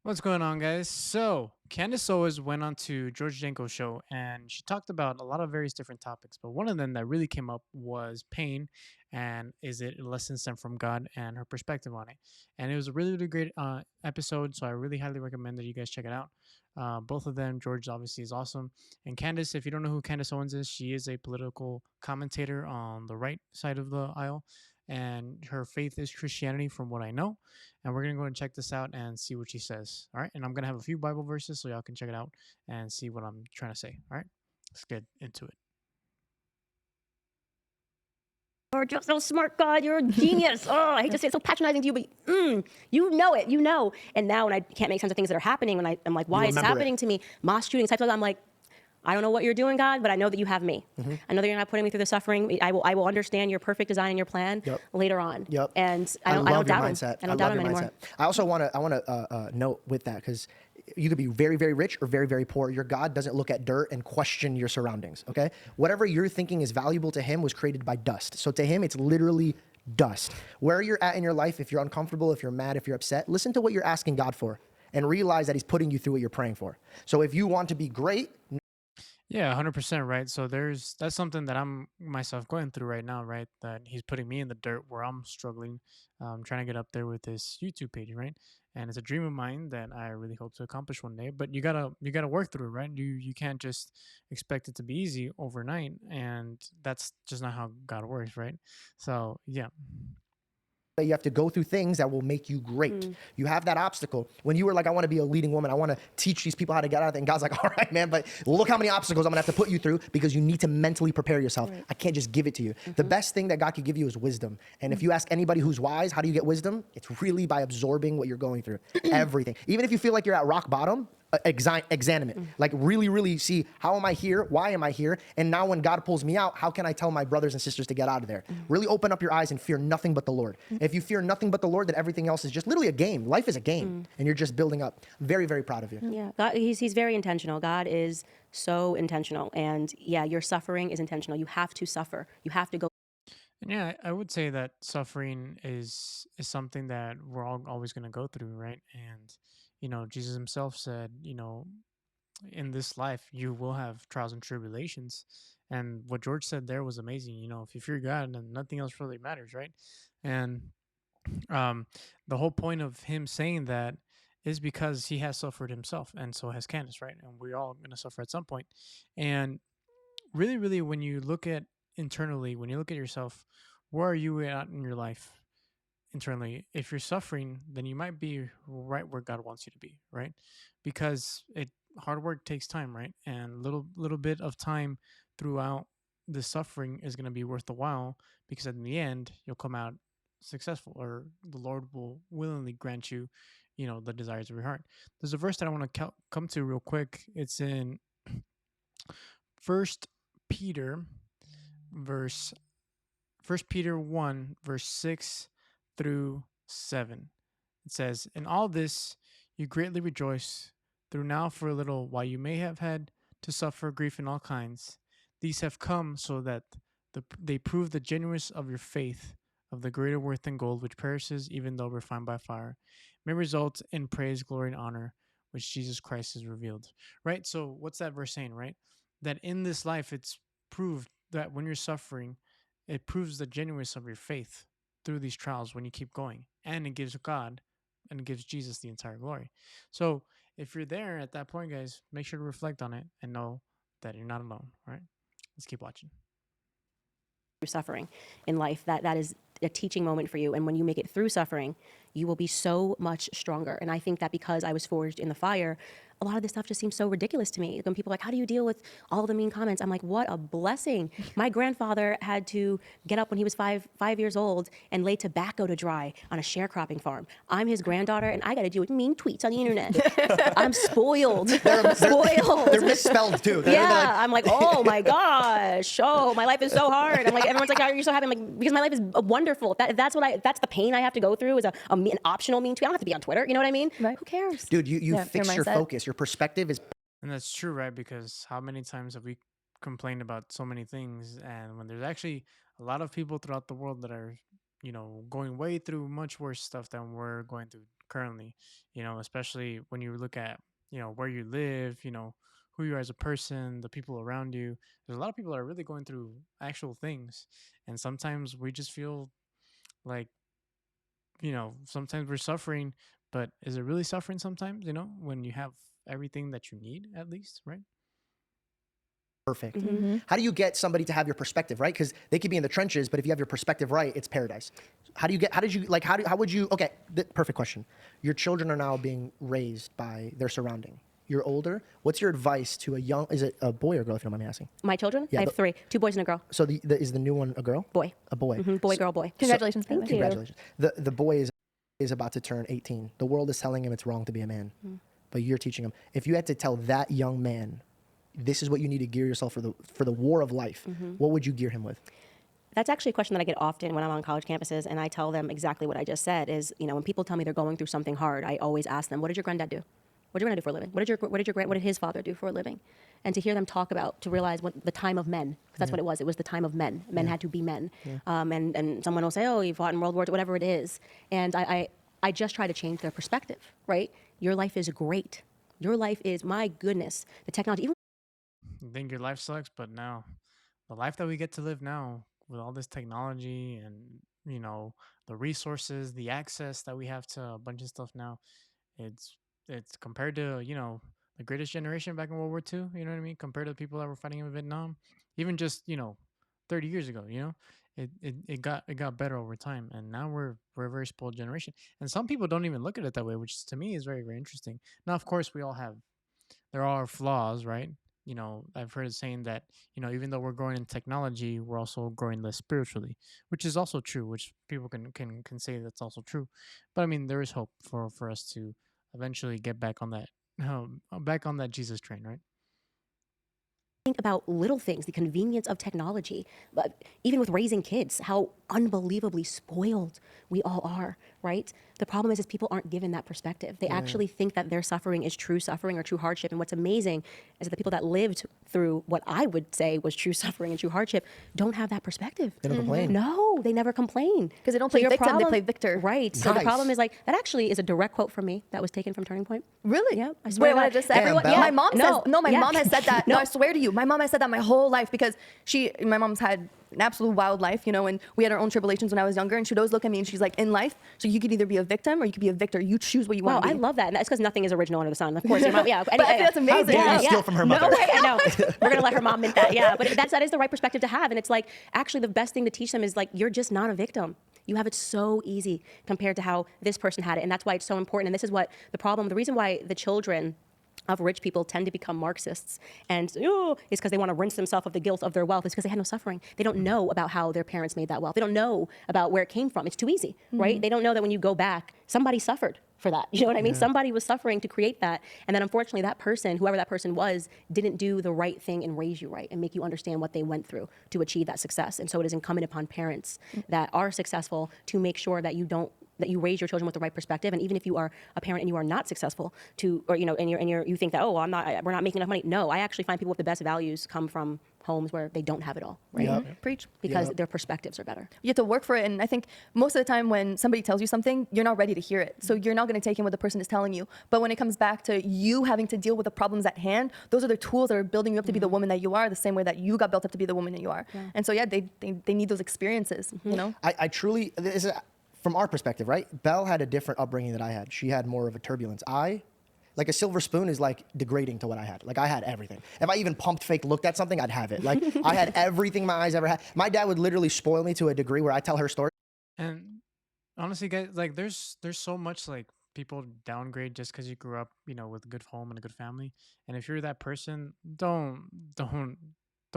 What's going on, guys? So, Candace Owens went on to George Jankos' show and she talked about a lot of various different topics. But one of them that really came up was pain and is it a lesson sent from God and her perspective on it. And it was a really, really great episode. So, I really highly recommend that you guys check it out. Both of them, George obviously is awesome. And Candace, if you don't know who Candace Owens is, she is a political commentator on the right side of the aisle. And her faith is Christianity, from what I know, and we're gonna go and check this out and see what she says. All right, and I'm gonna have a few Bible verses so y'all can check it out and see what I'm trying to say. All right, let's get into it. You're just so smart, God. You're a genius. Oh, I hate to say it so patronizing to you, but you know it. You know. And now when I can't make sense of things that are happening, when I'm like, why is this happening to me? Mass shootings, types of, I'm like, I don't know what you're doing, God, but I know that you have me. I know that you're not putting me through the suffering. I will understand your perfect design and your plan later on. And I don't doubt him. I don't doubt him anymore. I also want to note with that, because you could be very, very rich or very, very poor. Your God doesn't look at dirt and question your surroundings, okay? Whatever you're thinking is valuable to him was created by dust. So to him, it's literally dust. Where you're at in your life, if you're uncomfortable, if you're mad, if you're upset, listen to what you're asking God for and realize that he's putting you through what you're praying for. So if you want to be great, Yeah, 100% right. So that's something that I'm myself going through right now, right? That he's putting me in the dirt where I'm struggling, trying to get up there with this YouTube page, right? And it's a dream of mine that I really hope to accomplish one day. But you gotta work through it, right? You can't just expect it to be easy overnight, and that's just not how God works, right? So yeah. that you have to go through things that will make you great. You have that obstacle. When you were like, I want to be a leading woman, I want to teach these people how to get out of it. And God's like, all right, man, but look how many obstacles I'm gonna have to put you through, because you need to mentally prepare yourself. I can't just give it to you. The best thing that God could give you is wisdom. And if you ask anybody who's wise, how do you get wisdom? It's really by absorbing what you're going through. Everything. Even if you feel like you're at rock bottom, examine it. Like really, really see, how am I here? Why am I here? And now when God pulls me out, how can I tell my brothers and sisters to get out of there? Really open up your eyes and fear nothing but the Lord. If you fear nothing but the Lord, then everything else is just literally a game. Life is a game, and you're just building up. Very, very proud of you. Yeah, God, he's very intentional. God is so intentional. And yeah, your suffering is intentional. You have to suffer. You have to go. And yeah, I would say that suffering is something that we're all always going to go through, right? And Jesus himself said, in this life you will have trials and tribulations. And what George said there was amazing. If you fear God, then nothing else really matters, right? And um the whole point of him saying that is because he has suffered himself, and so has Candace, right? And we're all going to suffer at some point. And really, really, when you look at internally, when you look at yourself, where are you at in your life internally? If you're suffering, then you might be right where God wants you to be, right? Because it hard work takes time, right? And little bit of time throughout the suffering is going to be worth the while, because in the end you'll come out successful, or the Lord will willingly grant you, the desires of your heart. There's a verse that I want to come to real quick. It's in First Peter, verse First Peter 1, verse 6 through 7. It says, "In all this you greatly rejoice, through now for a little while you may have had to suffer grief in all kinds. These have come so that they prove the genuineness of your faith, of the greater worth than gold, which perishes even though refined by fire, may result in praise, glory, and honor, which Jesus Christ has revealed." Right? So what's that verse saying, right? That in this life it's proved that when you're suffering, it proves the genuineness of your faith through these trials when you keep going, and it gives God and it gives Jesus the entire glory. So if you're there at that point, guys, make sure to reflect on it and know that you're not alone. All right, let's keep watching. Suffering in life, that is a teaching moment for you. And when you make it through suffering, you will be so much stronger. And I think that because I was forged in the fire, a lot of this stuff just seems so ridiculous to me. When people are like, how do you deal with all the mean comments? I'm like, what a blessing. My grandfather had to get up when he was five years old and lay tobacco to dry on a sharecropping farm. I'm his granddaughter, and I got to deal with mean tweets on the internet. I'm spoiled. Spoiled. They're misspelled too. Yeah, I'm like, oh my gosh, oh, my life is so hard. I'm like, everyone's like, how are you so happy? I'm like, because my life is wonderful. That's the pain I have to go through is an optional mean tweet. I don't have to be on Twitter. You know what I mean? Right. Who cares? Dude, you Yeah, fix your your mindset. focus. Your perspective is And that's true, right? Because how many times have we complained about so many things, and when there's actually a lot of people throughout the world that are, going way through much worse stuff than we're going through currently, especially when you look at, where you live, who you are as a person, the people around you. There's a lot of people that are really going through actual things. And sometimes we just feel like, sometimes we're suffering, but is it really suffering sometimes, when you have everything that you need at least, right? Perfect. Mm-hmm. How do you get somebody to have your perspective, right? Because they could be in the trenches, but if you have your perspective right, it's paradise. How would you, okay, perfect question. Your children are now being raised by their surrounding. You're older. What's your advice to is it a boy or girl, if you don't mind me asking? My children? Yeah, I have three, 2 boys and a girl. So is the new one a girl? Boy. A boy. Mm-hmm. Boy, girl, boy. Congratulations, by the Thank way. you. Congratulations. The boy is about to turn 18. The world is telling him it's wrong to be a man, but you're teaching him. If you had to tell that young man, this is what you need to gear yourself for the war of life, what would you gear him with? That's actually a question that I get often when I'm on college campuses, and I tell them exactly what I just said is, when people tell me they're going through something hard, I always ask them, what did your granddad do? What did your granddad do for a living? What did his father do for a living? And to hear them talk about, to realize what the time of men, because that's what it was. It was the time of men. Men had to be men. And someone will say, oh, he fought in World War II, whatever it is. And I just try to change their perspective, right? Your life is great. Your life is, my goodness, the technology, even You think your life sucks, but now the life that we get to live now with all this technology and, the resources, the access that we have to a bunch of stuff now, it's it's compared to, the greatest generation back in World War II, you know what I mean? Compared to the people that were fighting in Vietnam, even just, 30 years ago, it got better over time. And now we're a very spoiled generation. And some people don't even look at it that way, which to me is very, very interesting. Now, of course, there are flaws, right? I've heard it saying that, even though we're growing in technology, we're also growing less spiritually, which is also true, which people can say that's also true. But I mean, there is hope for us to eventually get back on that, back on that Jesus train, right? think about little things, the convenience of technology, but even with raising kids, how unbelievably spoiled we all are, right? The problem is people aren't given that perspective. They actually think that their suffering is true suffering or true hardship. And what's amazing is that the people that lived through what I would say was true suffering and true hardship don't have that perspective. They don't complain. No, they never complain. Because they don't play your victim, they problem- play victor. Right. So the Nice. problem is that actually is a direct quote from me that was taken from Turning Point. Really? Yeah, I swear Wait, to what I God. just said? Everyone- Yeah, yeah. my mom No, says, no, my yeah. mom has said that. No, No. I swear to you, my mom has said that my whole life because my mom's had an absolute wild life, and we had our own tribulations when I was younger, and she'd always look at me and she's like, in life, so you could either be a victim or you could be a victor. You choose what you Wow, want to I be. love that. And that's because nothing is original under the sun. Of course, your mom, yeah. But I think that's amazing. How dare you steal from her mother? No way, I know. We're going to let her mom mint that. Yeah, but that is the right perspective to have. And it's like, actually, the best thing to teach them is like, you're just not a victim. You have it so easy compared to how this person had it. And that's why it's so important. And this is what the reason why the children of rich people tend to become Marxists and is because they want to rinse themselves of the guilt of their wealth. It's because they had no suffering. They don't know about how their parents made that wealth. They don't know about where it came from. It's too easy, right? They don't know that when you go back, somebody suffered for that. You know what I mean? Somebody was suffering to create that. And then unfortunately that person, whoever that person was, didn't do the right thing and raise you right and make you understand what they went through to achieve that success. And so it is incumbent upon parents that are successful to make sure that you raise your children with the right perspective. And even if you are a parent and you are not successful you think that, we're not making enough money. No, I actually find people with the best values come from homes where they don't have it all, right? Yep. Preach. Because Yep. their perspectives are better. You have to work for it. And I think most of the time when somebody tells you something, you're not ready to hear it. So you're not going to take in what the person is telling you. But when it comes back to you having to deal with the problems at hand, those are the tools that are building you up to be the woman that you are, the same way that you got built up to be the woman that you are. And so, they need those experiences, I truly, this is, from our perspective, right? Belle had a different upbringing that I had. She had more of a turbulence. Like a silver spoon is like degrading to what I had. Like I had everything. If I even pumped fake looked at something, I'd have it. Like I had everything my eyes ever had. My dad would literally spoil me to a degree where I tell her story. And honestly, guys, like there's so much like people downgrade just because you grew up, with a good home and a good family. And if you're that person, don't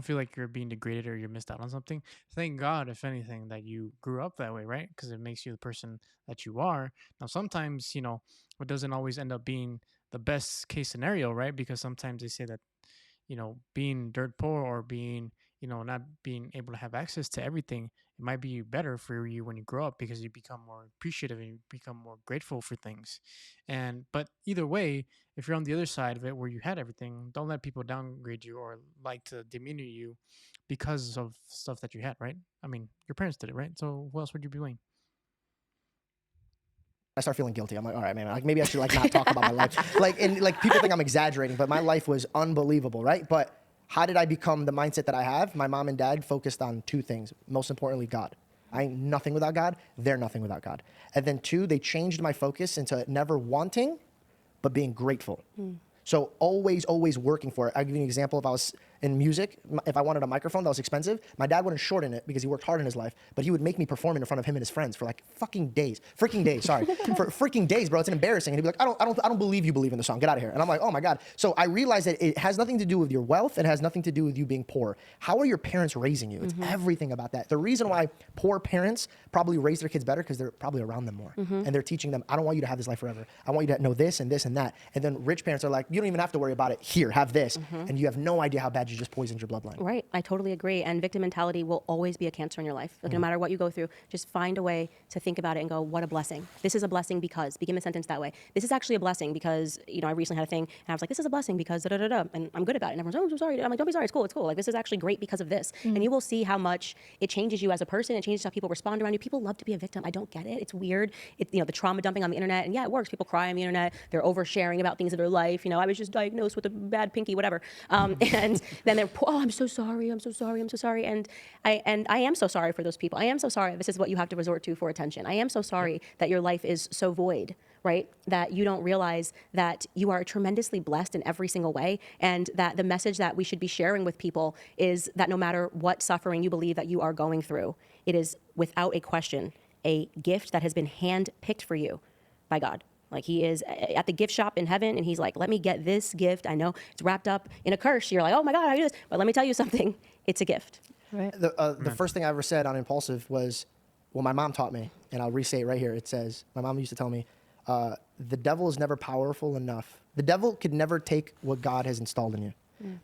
feel like you're being degraded or you're missed out on something. Thank God, if anything, that you grew up that way, right? Because it makes you the person that you are. Now, sometimes, it doesn't always end up being the best case scenario, right? Because sometimes they say that, being dirt poor or being, not being able to have access to everything, it might be better for you when you grow up because you become more appreciative and you become more grateful for things. But either way, if you're on the other side of it where you had everything, don't let people downgrade you or like to demean you because of stuff that you had, right? I mean, your parents did it, right? So who else would you blame? I start feeling guilty. I'm like, all right, man, like maybe I should like not talk about my life. Like, and like people think I'm exaggerating, but my life was unbelievable, right? But how did I become the mindset that I have? My mom and dad focused on two things. Most importantly, God. I ain't nothing without God. They're nothing without God. And then two, they changed my focus into never wanting, but being grateful. So always, always working for it. I'll give you an example. If I was in music, if I wanted a microphone that was expensive, my dad wouldn't shorten it because he worked hard in his life, but he would make me perform in front of him and his friends for like freaking days, for freaking days, bro. It's embarrassing. And he'd be like, I don't believe you believe in the song. Get out of here. And I'm like, oh my God. So I realized that it has nothing to do with your wealth. It has nothing to do with you being poor. How are your parents raising you? It's everything about that. The reason why poor parents probably raise their kids better because they're probably around them more. And they're teaching them, I don't want you to have this life forever. I want you to know this and this and that. And then rich parents are like, you don't even have to worry about it. Here, have this. And you have no idea how bad you just poisoned your bloodline. Right. I totally agree. And victim mentality will always be a cancer in your life. Like, no matter what you go through, just find a way to think about it and go, what a blessing. This is a blessing because, begin the sentence that way. This is actually a blessing because, you know, I recently had a thing and I was like, this is a blessing because da da da da. And I'm good about it. And everyone's, oh, I'm so sorry. I'm like, don't be sorry. It's cool. It's cool. Like, this is actually great because of this. And you will see how much it changes you as a person. It changes how people respond around you. People love to be a victim. I don't get it. It's weird. You know, the trauma dumping on the internet. And yeah, it works. People cry on the internet. They're oversharing about things of their life. You know, I was just diagnosed with a bad pinky, whatever. And then they're, oh, I'm so sorry. I'm so sorry. I'm so sorry. And I am so sorry for those people. I am so sorry. This is what you have to resort to for attention. I am so sorry that your life is so void, right? That you don't realize that you are tremendously blessed in every single way. And that the message that we should be sharing with people is that no matter what suffering you believe that you are going through, it is without a question a gift that has been hand-picked for you by God. Like, he is at the gift shop in heaven and he's like, let me get this gift. I know it's wrapped up in a curse. You're like, oh my God, how do you do this? But let me tell you something. It's a gift. Right. The first thing I ever said on Impulsive was, well, my mom taught me, and I'll re-say it right here. It says, my mom used to tell me, the devil is never powerful enough. The devil could never take what God has installed in you,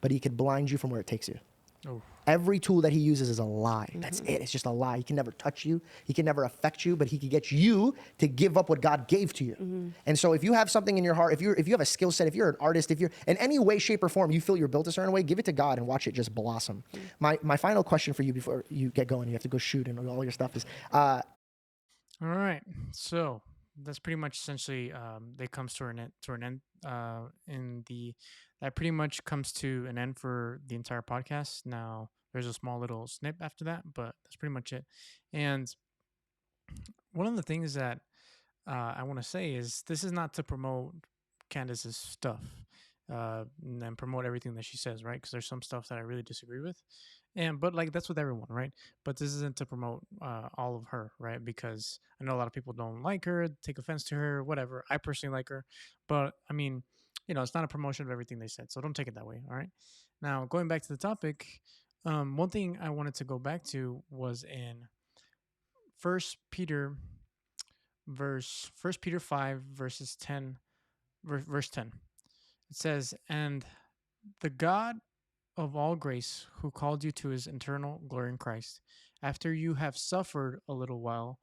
but he could blind you from where it takes you. Oh. Every tool that he uses is a lie. That's it. It's just a lie. He can never touch you. He can never affect you, but he can get you to give up what God gave to you. And so if you have something in your heart, if you have a skill set, if you're an artist, if you're in any way, shape, or form, you feel you're built a certain way, give it to God and watch it just blossom. My final question for you before you get going, you have to go shoot and all your stuff is, All right. So that's pretty much essentially it comes to an end that pretty much comes to an end for the entire podcast. Now there's a small little snip after that, but that's pretty much it. And one of the things that I want to say is this is not to promote Candace's stuff and promote everything that she says, right? Because there's some stuff that I really disagree with, but like that's with everyone, right? But this isn't to promote all of her, right? Because I know a lot of people don't like her, take offense to her, whatever. I personally like her, but I mean, you know, it's not a promotion of everything they said, so don't take it that way, all right? Now, going back to the topic, one thing I wanted to go back to was in First Peter 5 verses 10, verse 10. It says, "And the God of all grace, who called you to his eternal glory in Christ, after you have suffered a little while,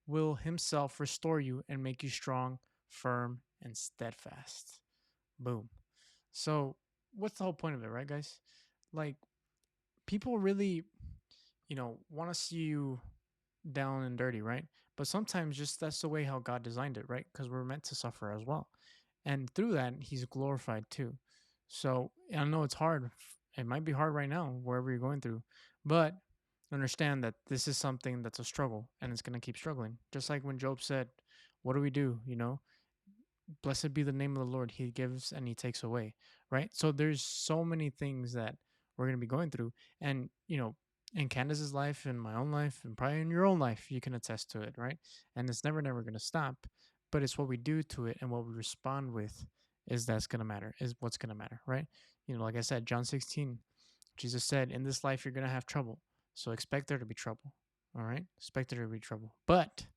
will himself restore you and make you strong, firm, and steadfast." Boom. So, what's the whole point of it, right, guys? Like, people really, you know, want to see you down and dirty, right? But sometimes just that's the way how God designed it, right? Because we're meant to suffer as well. And through that, he's glorified too. So I know it's hard. It might be hard right now, wherever you're going through. But understand that this is something that's a struggle and it's going to keep struggling. Just like when Job said, what do we do? You know, blessed be the name of the Lord. He gives and he takes away, right? So there's so many things that we're going to be going through. And, you know, in Candace's life, in my own life, and probably in your own life, you can attest to it, right? And it's never going to stop. But it's what we do to it and what we respond with is what's going to matter, right? You know, like I said, John 16, Jesus said, in this life, you're going to have trouble. So expect there to be trouble, all right? Expect there to be trouble. But,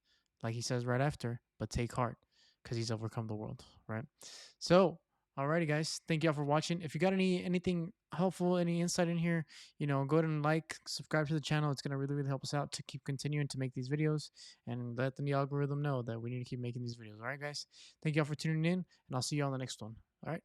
like he says right after, but take heart because he's overcome the world, right? So, alrighty, guys. Thank y'all for watching. If you got anything helpful, any insight in here, you know, go ahead and subscribe to the channel. It's going to really, really help us out to keep continuing to make these videos and let the algorithm know that we need to keep making these videos. All right, guys. Thank y'all for tuning in, and I'll see you on the next one. All right.